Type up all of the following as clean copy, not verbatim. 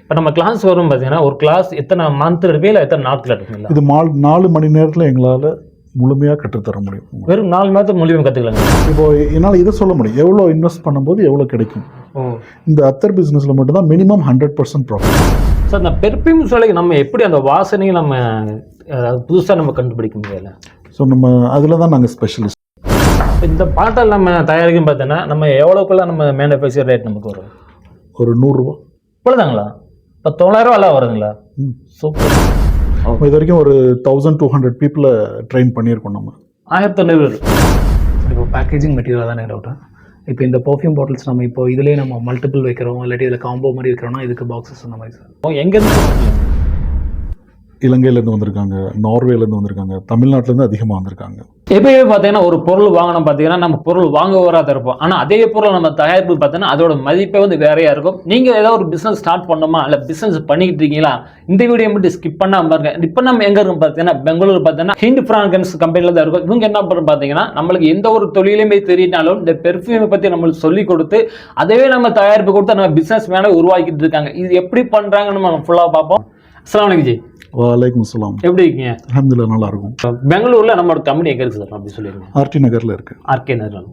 இப்போ நம்ம கிளாஸ் வரும் பார்த்தீங்கன்னா ஒரு கிளாஸ் எத்தனை மந்த் எடுப்பீங்க இல்லை எத்தனை நாட்கள் எடுப்பீங்களா? இது 4 மணி நேரத்தில் எங்களால் முழுமையாக கற்றுத்தர முடியும். வெறும் 4 மணி நேரத்தில் முழுமையாக கற்றுக்கலாங்க. இப்போ என்னால் இதை சொல்ல முடியும், எவ்வளோ இன்வெஸ்ட் பண்ணும்போது எவ்வளோ கிடைக்கும். இந்த அத்தர் பிஸ்னஸில் மட்டும்தான் மினிமம் 100% ப்ராஃபிட். சார் இந்த பெர்ஃப்யூம் சொல்லிக்கு நம்ம எப்படி அந்த வாசனையை நம்ம புதுசாக நம்ம கண்டுபிடிக்க முடியல? ஸோ நம்ம அதில் தான் நாங்கள் ஸ்பெஷலிஸ்ட். இந்த பாட்டில் நம்ம தயாரிக்கும் பார்த்தோன்னா நம்ம எவ்வளோக்குள்ள நம்ம மேனுஃபேக்சர் ரேட் நமக்கு வரும்? ஒரு 100 ரூபா. இவ்வளோதாங்களா? இப்போ 900 எல்லாம் வருதுங்களா? சூப்பர். இது வரைக்கும் ஒரு 1200 பீப்புளை ட்ரெயின் பண்ணியிருக்கோம் நம்ம. 1900. இப்போ பேக்கேஜிங் மெட்டீரியல் தானே டவுட்டா? இப்போ இந்த பர்ஃப்யூம் பாட்டில்ஸ் நம்ம இப்போ இதிலே நம்ம மல்டிபிள் வைக்கிறோம், இல்லாட்டி இதில் காம்போ மாதிரி வைக்கிறோம்னா இதுக்கு பாக்ஸஸ் அந்த மாதிரி சார் எங்கேருந்து? இலங்கையிலேருந்து வந்திருக்காங்க, நார்வேலேருந்து வந்திருக்காங்க, தமிழ்நாட்டிலேருந்து அதிகமாக வந்திருக்காங்க. எப்பயுமே பார்த்தீங்கன்னா ஒரு பொருள் வாங்கணும் பார்த்தீங்கன்னா நம்ம பொருள் வாங்க வராத இருப்போம். ஆனால் அதே பொருள் நம்ம தயாரிப்பு பார்த்தீங்கன்னா அதோட மதிப்பே வந்து வேறையாக இருக்கும். நீங்கள் ஏதாவது ஒரு பிஸ்னஸ் ஸ்டார்ட் பண்ணணுமா இல்லை பிஸ்னஸ் பண்ணிக்கிட்டு இருக்கீங்களா, இந்த வீடியோ மட்டும் ஸ்கிப் பண்ணாமல் பாருங்க. இப்போ நம்ம எங்கே இருக்கும் பார்த்தீங்கன்னா பெங்களூர் பார்த்தீங்கன்னா ஹிண்ட் ஃப்ராங்கன்ஸ் கம்பெனியில் தான் இருக்கும். இவங்க என்ன பண்ணுறோம் பார்த்தீங்கன்னா நம்மளுக்கு எந்த ஒரு தொழிலுமே தெரியனாலும் இந்த பெர்ஃப்யூமை பற்றி நம்மளுக்கு சொல்லிக் கொடுத்து அதவே நம்ம தயாரிப்பு கொடுத்து நம்ம பிஸ்னஸ் மேலே உருவாக்கிட்டு இருக்காங்க. இது எப்படி பண்ணுறாங்கன்னு நம்ம ஃபுல்லாக பார்ப்போம். அஸ்ஸலாமு அலைக்கும் ஜி. வலைக்கும் அஸ்ஸலாம். எப்படி இருக்கீங்க? அல்ஹம்துலில்லாஹ், நல்லா இருக்கும். பெங்களூரில் நம்மளோட கம்பெனி எங்கே இருக்குது சார்? அப்படி சொல்லியிருக்கேன். ஆர்டி நகரில் இருக்குது. ஆர்கே நகர்.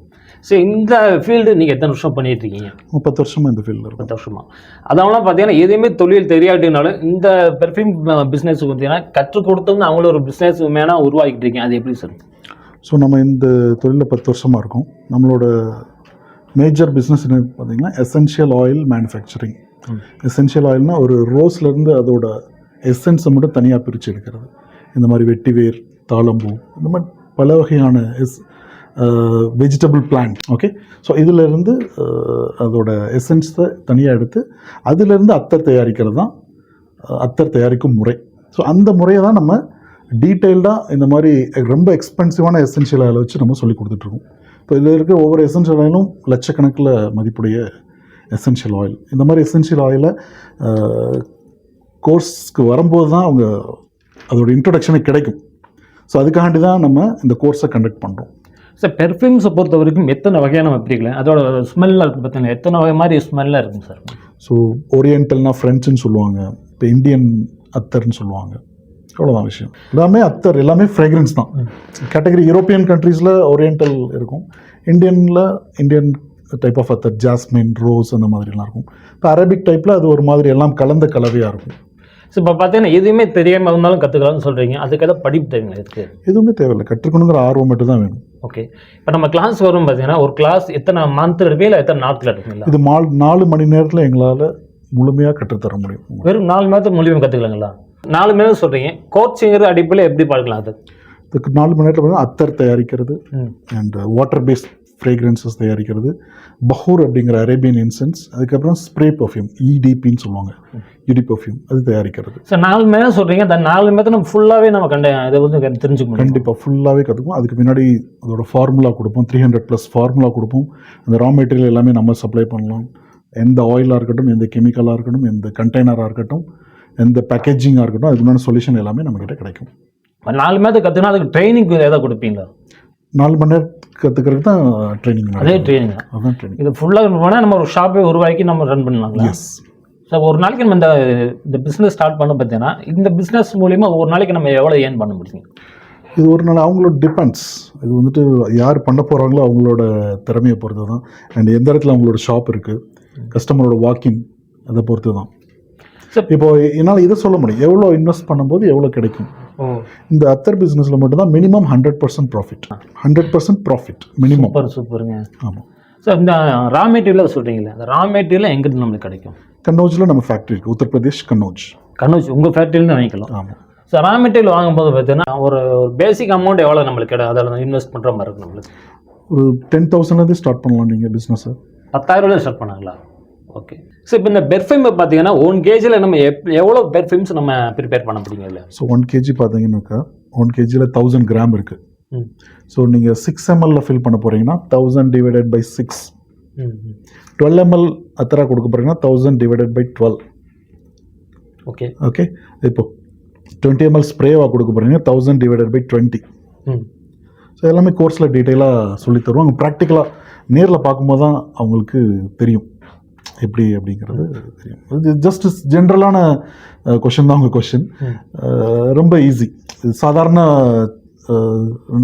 சரி, இந்த ஃபீல்டு நீங்கள் எத்தனை வருஷம் பண்ணிட்டு இருக்கீங்க? 30 வருஷமாக இந்த ஃபீல்டில் இருக்கும். 10 வருஷமா. அதனால பார்த்தீங்கன்னா எதுவுமே தொழில் தெரியாட்டினாலும் இந்த பெர்ஃப்யூம் பிஸ்னஸ் பார்த்தீங்கன்னா கற்றுக் கொடுத்தவங்க அவங்கள ஒரு பிஸ்னஸ் மேனாக உருவாக்கிட்டு இருக்கீங்க. அது எப்படி சார்? ஸோ நம்ம இந்த தொழிலில் 10 வருஷமாக இருக்கும். நம்மளோட மேஜர் பிஸ்னஸ் என்ன பார்த்தீங்கன்னா எசென்ஷியல் ஆயில் மேனுஃபேக்சரிங். எசென்ஷியல் ஆயில்னால் ஒரு ரோஸ்லேருந்து அதோட எசன்ஸை மட்டும் தனியாக பிரித்து எடுக்கிறது. இந்த மாதிரி வெட்டிவேர், தாளம்பூ, இந்த மாதிரி பல வகையான வெஜிடபிள் பிளான்ட். ஓகே, ஸோ இதிலேருந்து அதோட எசன்ஸை தனியாக எடுத்து அதிலேருந்து அத்தர் தயாரிக்கிறது தான் அத்தர் தயாரிக்கும் முறை. ஸோ அந்த முறையை தான் நம்ம டீட்டெயில்டாக இந்த மாதிரி ரொம்ப எக்ஸ்பென்சிவான எசென்ஷியல் ஆயிலை வச்சு நம்ம சொல்லி கொடுத்துட்ருக்கோம். இப்போ இதில் இருக்கிற ஒவ்வொரு எசென்ஷியல் ஆயிலும் லட்சக்கணக்கில் மதிப்புடைய எசென்ஷியல் ஆயில். இந்த மாதிரி எசென்ஷியல் ஆயிலை கோர்ஸ்க்கு வரும்போது தான் அவங்க அதோட இன்ட்ரொடக்ஷனே கிடைக்கும். ஸோ அதுக்காண்டி தான் நம்ம இந்த கோர்ஸை கண்டக்ட் பண்ணுறோம். சார் பெர்ஃப்யூம்ஸை பொறுத்த வரைக்கும் எத்தனை வகையான வைப்பீங்களேன்? அதோட ஸ்மெல்லாம் இருக்குது பார்த்தீங்கன்னா எத்தனை வகை மாதிரி ஸ்மெல்லாம் இருக்குங்க சார்? ஸோ ஓரியன்டல்னா ஃப்ரெஞ்சுன்னு சொல்லுவாங்க, இப்போ இந்தியன் அத்தர்ன்னு சொல்லுவாங்க. அவ்வளோதான் விஷயம். எல்லாமே அத்தர், எல்லாமே ஃப்ரேக்ரன்ஸ் தான். கேட்டகரி யூரோப்பியன் கண்ட்ரீஸில் ஓரியன்டல் இருக்கும், இந்தியன் டைப் ஆஃப் அத்தர் ஜாஸ்மின், ரோஸ் அந்த மாதிரிலாம் இருக்கும். இப்போ அரபிக் டைப்பில் அது ஒரு மாதிரி எல்லாம் கலந்த கலவையாக இருக்கும். ஸோ இப்போ பார்த்தீங்கன்னா எதுவுமே தெரியாமல் இருந்தாலும் கற்றுக்கலாம்னு சொல்கிறீங்க. அதுக்கு எதாவது படிப்பு தேவைங்களா? இதுக்கு எதுவுமே தேவையில்லை, கற்றுக்கணுங்கிற ஆர்வம் மட்டும் தான் வேணும். ஓகே, இப்போ நம்ம கிளாஸ் வரும் பார்த்தீங்கன்னா ஒரு கிளாஸ் எத்தனை மந்த் எடுப்பீங்க இல்லை எத்தனை நாட்கள் எடுப்பீங்களா? இது 4 மணி நேரத்தில் எங்களால் முழுமையாக கற்றுத்தர முடியும். வெறும் 4 மணி நேரத்தில் முழுமையாக கற்றுக்கலாங்களா? 4 மணி நேரம் சொல்கிறீங்க. கோச்சிங்கிற அடிப்படையில் எப்படி பார்க்கலாம்? அது இதுக்கு 4 மணி நேரத்தில் பார்த்தீங்கன்னா அத்தர் தயாரிக்கிறது அண்ட் வாட்டர் பேஸ்ட் ஃப்ரேக்ரன்சஸ் தயாரிக்கிறது, பஹூர் அப்படிங்கிற அரேபியன் இன்சென்ஸ், அதுக்கப்புறம் ஸ்ப்ரே பர்ஃப்யூம் இடிபின்னு சொல்லுவாங்க, இடி பர்ஃப்யூம் அது தயாரிக்கிறது. சார் 4 மணி நேரம் சொல்கிறீங்க, அந்த 4 மணி நேரத்தில் நம்ம ஃபுல்லாகவே நம்ம இதை வந்து தெரிஞ்சுக்க முடியும். கண்டிப்பாக ஃபுல்லாகவே கற்றுக்குவோம். அதுக்கு முன்னாடி அதோட ஃபார்முலா கொடுப்போம், 300+ ஃபார்முலா கொடுப்போம். அந்த ரா மெட்டீரியல் எல்லாமே நம்ம சப்ளை பண்ணலாம். எந்த ஆயிலாக இருக்கட்டும், எந்த கெமிக்கலாக இருக்கட்டும், எந்த கண்டெய்னராக இருக்கட்டும், எந்த பேக்கேஜிங்காக இருக்கட்டும், அதுக்குண்டான சொல்யூஷன் எல்லாமே நம்மக்கிட்ட கிடைக்கும். 4 மணி நேரத்துக்கு கற்றுனா அதுக்கு ட்ரைனிங் ஏதாவது கொடுப்பீங்களா? 4 மணி நேரம் கற்றுக்கிறதுக்கு தான் ட்ரைனிங். அதே ட்ரைனிங் அதான் ட்ரைனிங். இது ஃபுல்லாக போனால் நம்ம ஒரு ஷாப்பை உருவாக்கி நம்ம ரன் பண்ணலாங்களா? எஸ். ஸோ ஒரு நாளைக்கு நம்ம இந்த பிஸ்னஸ் ஸ்டார்ட் பண்ண பார்த்தீங்கன்னா இந்த பிஸ்னஸ் மூலிமா ஒரு நாளைக்கு நம்ம எவ்வளோ ஏர்ன் பண்ண முடியும்? இது ஒரு நாள் அவங்களோட டிபெண்ட்ஸ். இது வந்துட்டு யார் பண்ண போகிறாங்களோ அவங்களோட திறமையை பொறுத்து தான். அண்ட் எந்த இடத்துல அவங்களோட ஷாப் இருக்குது, கஸ்டமரோட வாக்கிங், அதை பொறுத்து தான். இப்போ என்னால் இதை சொல்ல முடியும், எவ்வளோ இன்வெஸ்ட் பண்ணும்போது எவ்வளோ கிடைக்கும். இந்த அத்தர் பிஸ்னஸில் மட்டும்தான் மினிமம் 100% ப்ராஃபிட். 100% profit minimum. சூப்பருங்க. ஆமாம் சார், இந்த ரா மெட்டீரியல் சொல்கிறீங்களே, அந்த ரா மெட்டீரியல் எங்கிருந்து நம்மளுக்கு கிடைக்கும்? கன்னௌஜில் நம்ம ஃபேக்ட்ரி இருக்குது, உத்தரப்பிரதேஷ் கன்னௌஜ் உங்கள் ஃபேக்ட்ரியிலேருந்து வாங்கிக்கலாம். ஆமாம். ஸோ ரா மெட்டீரியல் வாங்கும்போது பார்த்தீங்கன்னா ஒரு பேசிக் அமௌண்ட் எவ்வளோ நம்மளுக்கு கிடையாது, அதில் இன்வெஸ்ட் பண்ணுற மாதிரி இருக்கும் நம்மளுக்கு? ஒரு 10,000 ஸ்டார்ட் பண்ணலாம் நீங்கள் பிஸ்னஸை. 10,000 ஸ்டார்ட் பண்ணாங்களா? ஓகே. ஸோ இப்போ இந்த பெர்ஃப்யூம் பார்த்தீங்கன்னா 1 kgயில் நம்ம எவ்வளோ பெர்ஃப்யூம்ஸ் நம்ம ப்ரிப்பேர் பண்ண முடியுங்க இல்லை? ஸோ 1 kg பார்த்தீங்கன்னாக்கா 1 kgயில் 1000 கிராம் இருக்குது. ஸோ நீங்கள் 6 ml ஃபில் பண்ண போகிறீங்கன்னா 1000 டிவைடட் பை 6. 12 ml அத்தரா கொடுக்க போகிறீங்கன்னா 1000 டிவைடட் பை 12. ஓகே. ஓகே, இப்போ 20 ml ஸ்ப்ரேவாக கொடுக்க போகிறீங்கன்னா 1000 டிவைடட் பை 20. ஸோ எல்லாமே கோர்ஸில் டீட்டெயிலாக சொல்லி தருவாங்க. ப்ராக்டிக்கலாக நேரில் பார்க்கும்போது தான் அவங்களுக்கு தெரியும். எப்படி அப்படிங்கிறது தெரியும். இது ஜஸ்ட் ஜென்ரலான கொஷின் தான் உங்கள் கொஷின். ரொம்ப ஈஸி. சாதாரண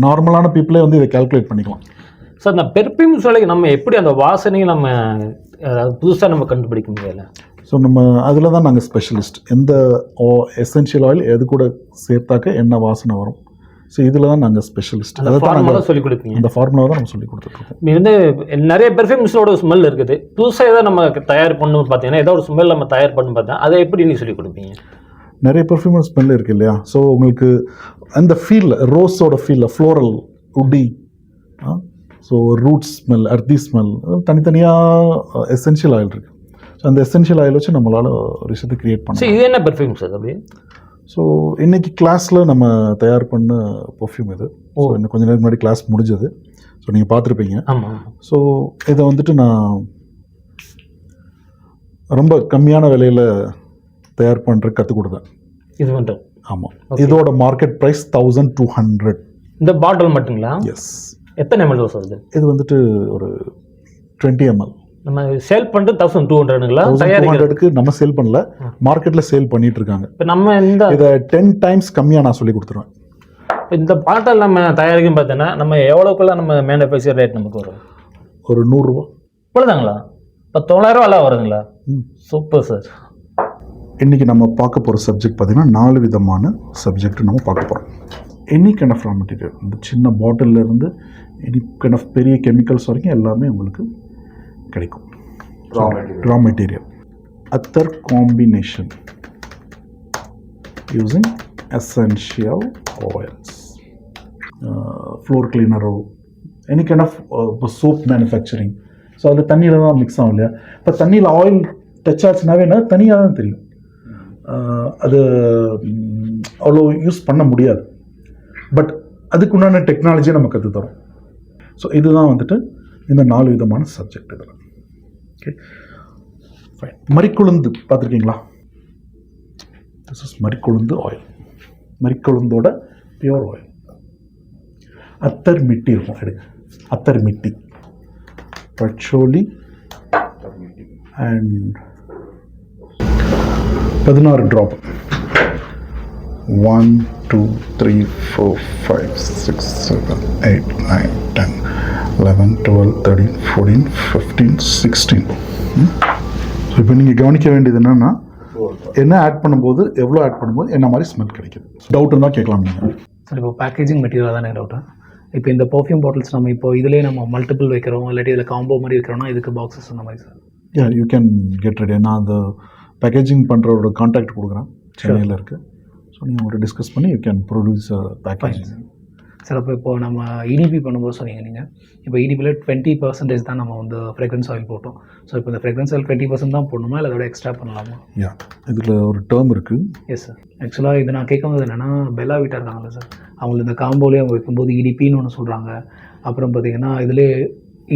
நார்மலான பீப்புளே வந்து இதை கால்குலேட் பண்ணிக்கலாம். சார் இந்த பெர்ஃப்யூம் சொல்லிக்கு நம்ம எப்படி அந்த வாசனையை நம்ம புதுசாக நம்ம கண்டுபிடிக்க முடியல? ஸோ நம்ம அதில் தான் நாங்கள் ஸ்பெஷலிஸ்ட். எந்த எசென்ஷியல் ஆயில் எது கூட சேர்த்தாக்க என்ன வாசனை வரும், ஸோ இதில் தான் நாங்கள் ஸ்பெஷலிஸ்ட். அதை தான் நாங்கள் சொல்லிக் கொடுப்பீங்க. அந்த ஃபார்முலா தான் நம்ம சொல்லி கொடுத்துட்ருக்கோம். இது வந்து நிறைய பெர்ஃப்யூம்ஸோட ஸ்மெல் இருக்குது. புதுசாக ஏதாவது நம்ம தயார் பண்ணணும் பார்த்தீங்கன்னா ஏதோ ஒரு ஸ்மெல் நம்ம தயார் பண்ணணும் பார்த்தா அதை எப்படி நீங்கள் சொல்லிக் கொடுப்பீங்க? நிறைய பெர்ஃப்யூம் ஸ்மெல் இருக்குது இல்லையா? ஸோ உங்களுக்கு அந்த ஃபீல், ரோஸோட feel, floral, woody, so root smell, earthy smell, தனித்தனியாக எசென்ஷியல் ஆயில் இருக்குது. ஸோ அந்த எசென்ஷியல் ஆயில் வச்சு நம்மளால் ஒரு விஷயத்தை க்ரியேட் பண்ணலாம். இது என்ன பெர்ஃப்யூம் சார் அப்படி? ஸோ இன்றைக்கி கிளாஸில் நம்ம தயார் பண்ண பர்ஃப்யூம் இது. ஸோ இன்னும் கொஞ்சம் நேரம் முன்னாடி கிளாஸ் முடிஞ்சது. ஸோ நீங்கள் பார்த்துருப்பீங்க. ஆமாம். ஸோ இதை வந்துட்டு நான் ரொம்ப கம்மியான விலையில் தயார் பண்ணுற கற்றுக் கொடுத்தேன். இது வந்து ஆமாம். இதோட மார்க்கெட் ப்ரைஸ் 1200. இந்த பாட்டில் மட்டுங்களா? எஸ். எத்தனை ml வருது? இது வந்துட்டு ஒரு 20 ml. நம்ம சேல் பண்ணிட்டு 1200ங்களா? 1200க்கு நம்ம சேல் பண்ணல, மார்க்கெட்டில் சேல் பண்ணிட்டு இருக்காங்க. இப்போ நம்ம இதை 10 times கம்மியாக நான் சொல்லி கொடுத்துருவேன். இந்த பாட்டில் நம்ம தயாரிக்கும் பார்த்தீங்கன்னா நம்ம எவ்வளோக்குள்ள நம்ம மேனுஃபேக்சர் ரேட் நமக்கு வரும்? ஒரு 100 ரூபா. இவ்வளோதாங்களா? இப்போ 900 ரூபா வருதுங்களா? Super sir. இன்றைக்கி நம்ம பார்க்க போகிற சப்ஜெக்ட் பார்த்திங்கன்னா 4 விதமான சப்ஜெக்ட் நம்ம பார்க்க போகிறோம். Any kind of raw material, இந்த சின்ன பாட்டிலேருந்து எனி கைண்ட் ஆஃப் பெரிய கெமிக்கல்ஸ் வரைக்கும் எல்லாமே உங்களுக்கு கிடைக்கும். ரா மெட்டீரியல் அத்தர் combination using essential oils, floor கிளீனரோ, எனி கைண்ட் ஆஃப் இப்போ சோப் மேனுஃபேக்சரிங். ஸோ அதில் தண்ணியில் தான் மிக்ஸ் ஆகும் இல்லையா? இப்போ தண்ணியில் ஆயில் டச் ஆச்சுனாவே என்ன தனியாக தான் தெரியும். அது அவ்வளோ யூஸ் பண்ண முடியாது. பட் அதுக்கு உண்டான டெக்னாலஜியை நம்ம கற்றுத்தரோம். ஸோ இதுதான் வந்துட்டு இந்த 4 விதமான சப்ஜெக்ட் இதில். Okay fine. மரிக்கொழுந்து பார்த்துருக்கீங்களா? திஸ் இஸ் மரிக்கொழுந்து ஆயில். மரிக்கொழுந்தோட பியூர் ஆயில். அத்தர் மிட்டி இருக்கும், எடுங்க. அத்தர் மிட்டி, பச்சோலி அண்ட் 16 ட்ராப். 1 2 3 4 5 6 7 8 9 10 11 12 13 14 15 16. ஸோ இப்போ நீங்கள் கவனிக்க வேண்டியது என்னென்னா, என்ன ஆட் பண்ணும்போது, எவ்வளோ ஆட் பண்ணும்போது என்ன மாதிரி ஸ்மெல் கிடைக்குது. டவுட் இருந்தால் கேட்கலாம் நீங்கள். சார் இப்போ பேக்கேஜிங் மெட்டீரியல் தானே டவுட்டு. இப்போ இந்த பர்ஃப்யூம் பாட்டில்ஸ் நம்ம இப்போ இதிலே நம்ம மல்டிபிள் வைக்கிறோம், இல்லாட்டி இதில் காம்போ மாதிரி வைக்கிறோம்னா இதுக்கு பாக்ஸஸ் அந்த மாதிரி sir? Yeah, you can get ready. நான் அந்த பேக்கேஜிங் பண்ணுறவரோட கான்டாக்ட் கொடுக்குறேன், சென்னையில் இருக்குது. ஸோ நீங்கள் அவங்கள்ட்ட டிஸ்கஸ் பண்ணி you can produce packaging. Sir அப்போ இப்போ நம்ம இடிபி பண்ணும்போது சொன்னீங்க நீங்கள், இப்போ இடிபியில் 20% தான் நம்ம வந்து ஃப்ரெக்ரன்ஸ் ஆயில் போட்டோம். ஸோ இப்போ இந்த ஃப்ரெக்ரன்ஸ் ஆயில் 20% தான் போடணுமா, இல்லை அதோட எக்ஸ்ட்ரா பண்ணலாமா? யா, இதில் ஒரு டேர்ம் இருக்குது. Yes sir. ஆக்சுவலாக இது நான் கேட்கும்போது என்னென்னா, பெல்லா வீட்டாக இருக்காங்கல்ல சார், அவங்களுக்கு இந்த காம்போலேயே அவங்க வைக்கும்போது இடிபின்னு ஒன்று சொல்கிறாங்க. அப்புறம் பார்த்தீங்கன்னா இதிலே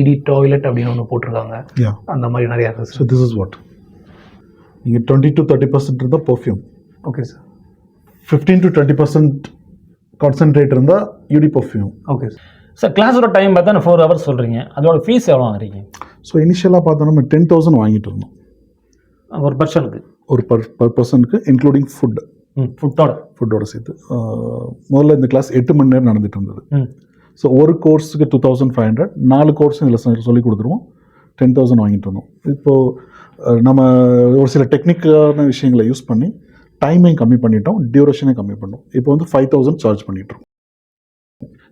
இடி டாய்லெட் அப்படின்னு ஒன்று போட்டிருக்காங்க. அந்த மாதிரி நிறையா இருக்குது. ஸோ திஸ் இஸ் வாட் நீங்கள் 20 to 30% இருந்தால் perfume. Okay sir. 15 to 20% concentrate இருந்தால் eau de perfume. Okay sir. Sir கிளாஸோட டைம் பார்த்தா 4 hours சொல்கிறீங்க, அதோட ஃபீஸ் எவ்வளோ வாங்குறீங்க? ஸோ இனிஷியலாக பார்த்தோன்னா நம்ம 10,000 வாங்கிட்டு இருந்தோம் ஒரு பர்சனுக்கு. ஒரு பர் பர்சனுக்கு இன்க்ளூடிங் ஃபுட். ஃபுட்டோட சேர்த்து முதல்ல இந்த கிளாஸ் 8 மணி நேரம் நடந்துட்டு இருந்தது. ஸோ ஒரு கோர்ஸுக்கு 2,500, 4 கோர்ஸும் இதில் சொல்லி கொடுத்துருவோம். 10,000 வாங்கிட்டு இருந்தோம். இப்போது நம்ம ஒரு சில டெக்னிக்கான விஷயங்களை யூஸ் பண்ணி டைமையும் கம்மி பண்ணிட்டோம், டியூரேஷனையும் கம்மி பண்ணோம். இப்போ வந்து 5,000 சார்ஜ் பண்ணிட்டுருக்கோம்.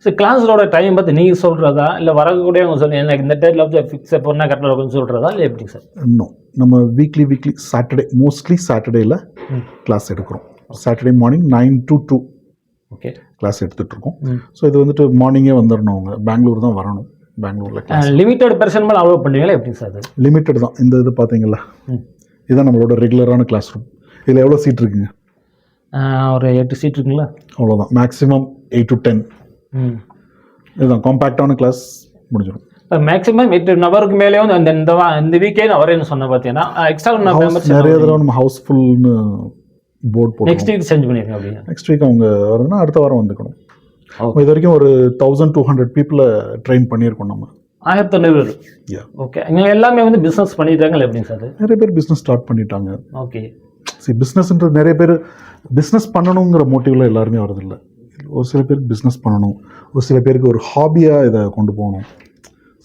சார் கிளாஸோட டைம் பார்த்து நீங்கள் சொல்கிறதா, இல்லை வரக்கூடியவங்க சொல்லி எனக்கு இந்த டேட்டில் வந்து ஃபிக்ஸ் பண்ணால் கரெக்டாக இருக்குன்னு சொல்கிறதா, இல்லை எப்படி சார்? இன்னும் நம்ம வீக்லி சாட்டர்டே, மோஸ்ட்லி சாட்டர்டேயில் கிளாஸ் எடுக்கிறோம். Saturday morning 9 to 2 okay class எடுத்துகிட்ருக்கோம். ஸோ இது வந்துட்டு மார்னிங்கே வந்துடணும். அவங்க பெங்களூர் தான் வரணும். பெங்களூரில் கிளாஸ் லிமிட்டட் பெர்சன் மேலே அலோவ் பண்ணுவீங்களா எப்படி சார்? அது லிமிட்டட் தான். இந்த இது பார்த்தீங்களா, இதுதான் நம்மளோட ரெகுலரான கிளாஸ் ரூம். இதில் எவ்வளோ சீட் இருக்குங்க? ஒரு 8 சீட் இருக்குங்களா? அவ்வளோதான். Maximum 8 to 10. இதுதான் காம்பேக்டான கிளாஸ் முடிஞ்சிடும். மேக்ஸிமம் 8 ஹவருக்கு மேலே வந்து அந்த இந்த வீக்கே நான் வரேன்னு சொன்ன பார்த்தீங்கன்னா எக்ஸ்ட்ரா நிறைய தடவை நம்ம ஹவுஸ்ஃபுல்னு போர்ட் போட்டு நெக்ஸ்ட் வீக் செஞ்சு பண்ணிடுங்க. அப்படின்னா நெக்ஸ்ட் வீக் அவங்க வருதுன்னா அடுத்த வாரம் வந்துக்கணும். இது வரைக்கும் ஒரு 1,200 பீப்புளை ட்ரெயின் பண்ணியிருக்கோம் நம்ம. 1900 பேர். Yeah. ஓகே, இங்கே எல்லாமே வந்து பிஸ்னஸ் பண்ணிட்டாங்களா எப்படிங்க சார்? நிறைய பேர் பிஸ்னஸ் ஸ்டார்ட் பண்ணிட்டாங்க. ஓகே. பிஸ்னஸ்ன்றது நிறைய பேர் பிஸ்னஸ் பண்ணணுங்கிற மோட்டிவில் எல்லாருமே வரதில்லை. ஒரு சில பேருக்கு பிஸ்னஸ் பண்ணணும், ஒரு சில பேருக்கு ஒரு ஹாபியாக இதை கொண்டு போகணும்.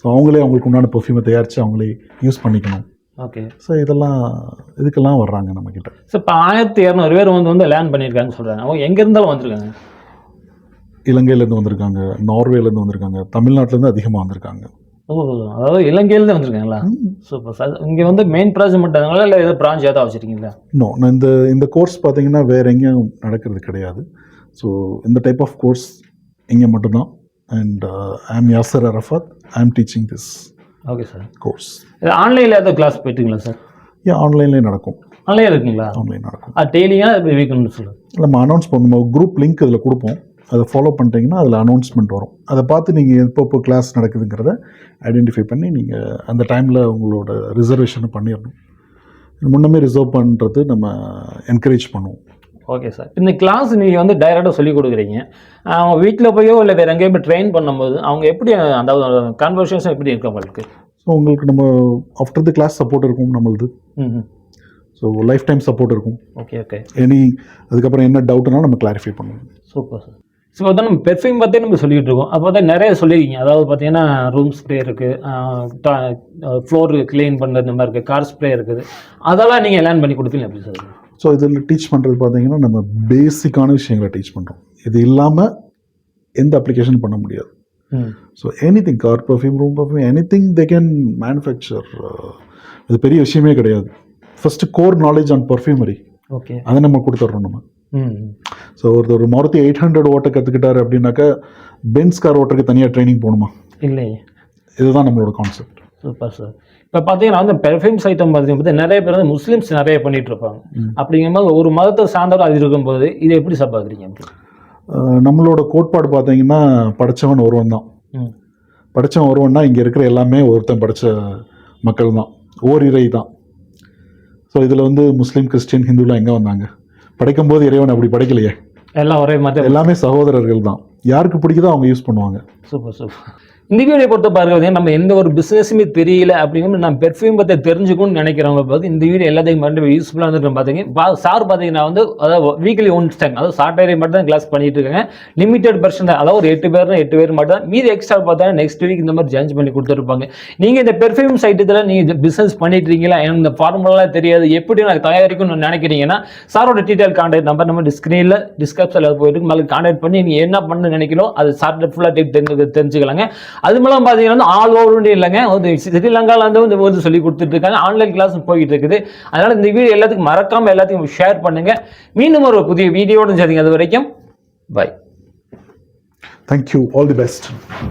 ஸோ அவங்களே அவங்களுக்கு உண்டான பெர்ஃப்யூமை தயாரித்து அவங்களே யூஸ் பண்ணிக்கணும். ஓகே. ஸோ இதுக்கெல்லாம் வர்றாங்க நம்மக்கிட்ட. ஸோ இப்போ 1200 பேர் வந்து லேர்ன் பண்ணியிருக்காங்கன்னு சொல்கிறாங்க. அவங்க எங்கே இருந்தாலும் வந்திருக்காங்க? இலங்கையிலேருந்து வந்திருக்காங்க, நார்வேலேருந்து வந்திருக்காங்க, தமிழ்நாட்டிலேருந்து அதிகமாக வந்திருக்காங்க. ஓ, அதாவது இலங்கையிலேருந்து வந்திருக்காங்களா? Super sir. இங்கே வந்து மெயின் ப்ராஜெக்ட் மட்டும் இல்லை ஏதோ பிரான்ச் ஏதாவது வச்சுருக்கீங்களா? நான் இந்த கோர்ஸ் பார்த்தீங்கன்னா வேறு எங்கேயும் நடக்கிறது கிடையாது. ஸோ இந்த டைப் ஆஃப் கோர்ஸ் இங்கே மட்டும்தான். அண்ட் ஐ ஆம் யாசர் அரஃபாத். ஐ ஆம் teaching this. Okay sir. Course இது ஆன்லைனில் ஏதாவது கிளாஸ் போயிட்டுங்களா சார்? ஏன் ஆன்லைன்லேயே நடக்கும். ஆன்லைன் இருக்குங்களா? ஆன்லைன் நடக்கும். டெய்லியாக எப்படி வீக்கெண்டு சொல்லுங்கள். நம்ம அனௌன்ஸ் பண்ணுவோம், குரூப் லிங்க் இதில் கொடுப்போம். அதை ஃபாலோ பண்ணிட்டீங்கன்னா அதில் அனௌன்ஸ்மெண்ட் வரும். அதை பார்த்து நீங்கள் எப்போ கிளாஸ் நடக்குதுங்கிறத ஐடென்டிஃபை பண்ணி நீங்கள் அந்த டைமில் உங்களோட ரிசர்வேஷனை பண்ணிடணும். முன்னமே ரிசர்வ் பண்ணுறது நம்ம என்கரேஜ் பண்ணுவோம். Okay sir. இந்த கிளாஸ் நீங்கள் வந்து டைரெக்டாக சொல்லிக் கொடுக்குறீங்க. அவங்க வீட்டில் போயோ இல்லை வேறு எங்கேயும் போய் ட்ரெயின் பண்ணும்போது அவங்க எப்படி அந்த கான்வர்சேஷன் எப்படி இருக்கு அவங்களுக்கு? ஸோ உங்களுக்கு நம்ம ஆஃப்டர் தி கிளாஸ் சப்போர்ட் இருக்கும் நம்மளுது. ஸோ லைஃப் டைம் சப்போர்ட் இருக்கும். Okay okay. அதுக்கப்புறம் என்ன டவுட்னா நம்ம கிளாரிஃபை பண்ணுவோம். Super sir. ஸோ அதான் நம்ம பெர்ஃப்யூம் பார்த்தே நம்ம சொல்லிகிட்டு இருக்கோம். அப்போ தான் நிறைய சொல்லியிருக்கீங்க. அதாவது பார்த்தீங்கன்னா ரூம் ஸ்ப்ரே இருக்குது, ஃப்ளோர் க்ளீன் பண்ணுறது இந்த மாதிரி இருக்குது, கார் ஸ்ப்ரே இருக்குது. அதெல்லாம் நீங்கள் லேர்ன் பண்ணி கொடுப்பீங்க எப்படி சார்? ஸோ இதில் டீச் பண்ணுறது பார்த்தீங்கன்னா நம்ம பேசிக்கான விஷயங்களை டீச் பண்ணுறோம். இது இல்லாமல் எந்த அப்ளிகேஷன் பண்ண முடியாது. So anything, car perfume, room perfume, anything they can manufacture. இது பெரிய விஷயமே கிடையாது. First core knowledge on perfumery, okay, அதை நம்ம கொடுத்துட்றோம் நம்ம. ஸோ ஒரு மாருதி 800 ஓட்ட கற்றுக்கிட்டாரு அப்படின்னாக்கா பென்ஸ் கார் ஓட்டுறதுக்கு தனியாக ட்ரைனிங் போகணுமா? இல்லையே. இதுதான் நம்மளோட கான்செப்ட். Super sir. இப்போ பார்த்தீங்கன்னா வந்து பெர்ஃப்யூம்ஸ் ஐட்டம் பார்த்தீங்கன்னா நிறைய பேர் வந்து முஸ்லீம்ஸ் நிறைய பண்ணிகிட்டு இருப்பாங்க. அப்படிங்கும்போது ஒரு மதத்தை சார்ந்தவர் அது இருக்கும்போது இதை எப்படி சார் பார்க்குறீங்க? நம்மளோட கோட்பாடு பார்த்தீங்கன்னா படைச்சவன் ஒருவன் தான். படைச்சவன் ஒருவன்னா இங்கே இருக்கிற எல்லாமே ஒருத்தன் படைச்ச மக்கள் தான், ஓரிரை தான். ஸோ இதில் வந்து முஸ்லீம், கிறிஸ்டின், ஹிந்துலாம் எங்கே வந்தாங்க? படைக்கும் போது இறைவன் அப்படி படைக்கலையே. எல்லாம் ஒரே மாதிரி, எல்லாமே சகோதரர்கள் தான். யாருக்கு பிடிக்குதோ அவங்க யூஸ் பண்ணுவாங்க. Super super. இந்த வீடியோ பொறுத்த பாருங்க, நம்ம எந்த ஒரு பிஸ்னஸுமே தெரியல அப்படிங்கிறது நம்ம பெர்ஃப்யூம் பற்றி தெரிஞ்சுக்கணும்னு நினைக்கிறவங்க பார்த்து இந்த வீடியோ எல்லாத்தையும் மட்டும் யூஸ்ஃபுல்லாக இருந்துட்டு பார்த்தீங்க. சார் பார்த்தீங்கன்னா வந்து அதாவது வீக்லி ஒன்ஸ் டைம், அதாவது சாட்டர்டே மட்டும் தான் கிளாஸ் பண்ணிட்டு இருக்காங்க. லிமிடெட் பர்சன்ட், அதாவது ஒரு 8 பேர் மட்டும் தான். மீதி எக்ஸ்ட்ரா பார்த்தா நெக்ஸ்ட் வீக் இந்த மாதிரி சேஞ்ச் பண்ணி கொடுத்துருப்பாங்க. நீங்கள் இந்த பெர்ஃப்யூம் சைட்டத்தில் நீங்கள் பிஸ்னஸ் பண்ணிட்டு இருக்கீங்களா, எனக்கு இந்த ஃபார்முலாலாம் தெரியாது, எப்படி நான் தயாரிக்கணும்னு நினைக்கிறீங்கன்னா சாரோட டீட்டெயில் கான்டாக்ட் நம்பர் நம்ம ஸ்க்ரீனில் டிஸ்கிரிப்ஷனில் போயிட்டு மேலே கான்டாக்ட் பண்ணி நீங்கள் என்ன பண்ணு நினைக்கிறோம் அது சார்ட்ட ஃபுல்லாக தெரிஞ்சுக்கலாங்க. அது மூலம் பார்த்தீங்கன்னா ஆல் ஓவர் இல்லைங்க, ஸ்ரீலங்காவில் வந்து சொல்லி கொடுத்துட்டு இருக்காங்க. ஆன்லைன் கிளாஸ் போய்கிட்டு இருக்குது. அதனால இந்த வீடியோ எல்லாத்துக்கும் மறக்காம எல்லாத்தையும் ஷேர் பண்ணுங்க. மீண்டும் ஒரு புதிய வீடியோடு சரிங்க. அது வரைக்கும் bye. Thank you. All the best.